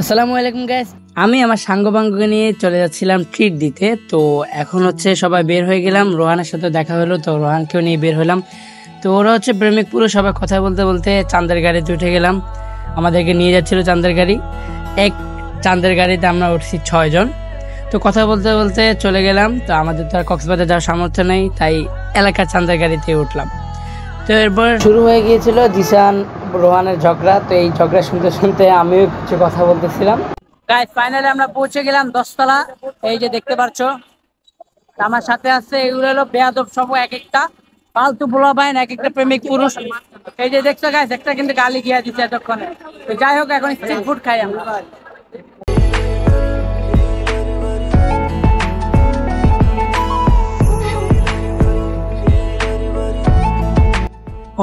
আসসালামু আলাইকুম গাইস, আমি আমার সাঙ্গপাঙ্গকে নিয়ে চলে যাচ্ছিলাম ট্রিট দিতে। তো এখন হচ্ছে সবাই বের হয়ে গেলাম, রোহানের সাথে দেখা হলো, তো রোহানকেও নিয়ে বের হলাম। তো ওরা হচ্ছে প্রেমিকপুরে, সবাই কথা বলতে বলতে চাঁদের গাড়িতে উঠে গেলাম। আমাদেরকে নিয়ে যাচ্ছিল চাঁদের গাড়ি। এক চাঁদের গাড়িতে আমরা উঠছি 6 জন। তো কথা বলতে বলতে চলে গেলাম। তো আমাদের তো আর কক্সবাজার যাওয়ার সামর্থ্য নেই, তাই এলাকার চাঁদের গাড়িতে উঠলাম। তো এরপর শুরু হয়ে গিয়েছিল জিসান রোহানের ঝগড়া। তো এই ঝগড়া শুনতে শুনতে আমিও কিছু কথা বলতেছিলাম। গাইস, ফাইনালি আমরা পৌঁছে গেলাম 10 তলা। এই যে দেখতে পাচ্ছ, আমার সাথে আছে এগুলো হলো বেয়াদব সব, এক একটা ফালতু পোলা বাইন, এক একটা প্রেমিক পুরুষ। এই যে দেখছো গাইস, একটা কিন্তু গালি গিয়া দিচ্ছে এতক্ষণে। তো যাই হোক, এখন স্ট্রিট ফুড খাই আমরা।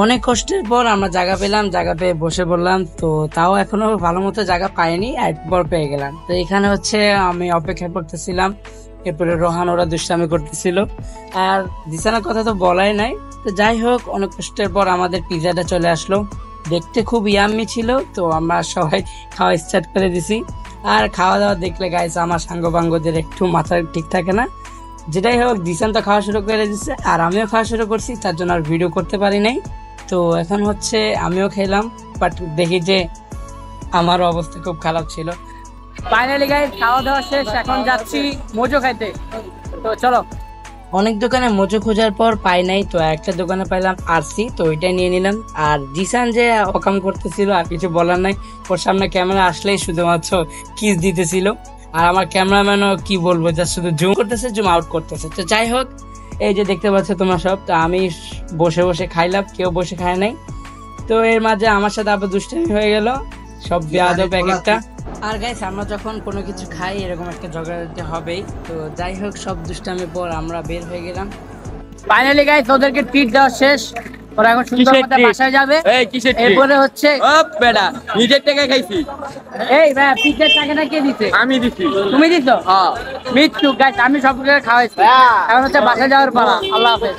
অনেক কষ্টের পর আমরা জায়গা পেলাম, জায়গা পেয়ে বসে পড়লাম। তো তাও এখনো ভালো মতো জায়গা পাইনি, একবার পেয়ে গেলাম। তো এখানে হচ্ছে আমি অপেক্ষা করতেছিলাম, এরপরে রোহান ওরা দুষ্টামি করতেছিল, আর দিশানার কথা তো বলাই নাই। তো যাই হোক, অনেক কষ্টের পর আমাদের পিজাটা চলে আসলো, দেখতে খুব ইয়াম্মি ছিল। তো আমরা সবাই খাওয়া স্টার্ট করে দিছি। আর খাওয়া দাওয়া দেখলে গাইস, আমার সাঙ্গপাঙ্গদের একটু মাথা ঠিক থাকে না। যেটাই হোক, দিশান তো খাওয়া শুরু করে দিচ্ছে, আর আমিও খাওয়া শুরু করছি, তার জন্য আর ভিডিও করতে পারি নাই। তো এখন হচ্ছে আমিও খেলাম, বাট দেখি যে আমার অবস্থা খুব খারাপ ছিল। ফাইনালি গাইস, খাওয়া দাওয়া শেষ, এখন যাচ্ছি মোজো খাইতে। তো চলো। অনেক দোকানে মোজো খোঁজার পর পাই নাই, তো একটা দোকানে পাইলাম আরসি, তো ওইটাই নিয়ে নিলাম। আর জিসান যে অকাম করতেছিল, আর কিছু বলার নাই, ওর সামনে ক্যামেরা আসলেই শুধুমাত্র কিস দিতেছিল। আর আমার ক্যামেরাম্যানও কি বলবো, যা শুধু জুম করতেছে, জুম আউট করতেছে। তো যাই হোক, এই যে দেখতে পাচ্ছ তোমরা সব, তো আমি বসে বসে খাইলাম, কেউ বসে খায় নাই। তো এর মাঝে আমার সাথে আবার দুষ্টামি হয়ে গেল, সব বেয়াদব এক একটা। আর গাইস, আমরা যখন কোনো কিছু খাই এরকম একটা ঝগড়া দিতে হবেই। তো যাই হোক, সব দুষ্টামির পর আমরা বের হয়ে গেলাম। ফাইনালি গাইস, ওদেরকে ট্রিট দেওয়া শেষ, ওরা এখন সুন্দর মতো বাসায় যাবে। এরপরে হচ্ছে বেটা নিজের টাকা খাইছি। এই ভাই, পিজের টাকাটা কে দিছে? আমি দিছি। তুমি দিছো? মিথ্যুক গাইস, আমি সবগুলো খাওয়াইছি। এখন হচ্ছে বাসায় যাওয়ার পালা। আল্লাহ হাফেজ।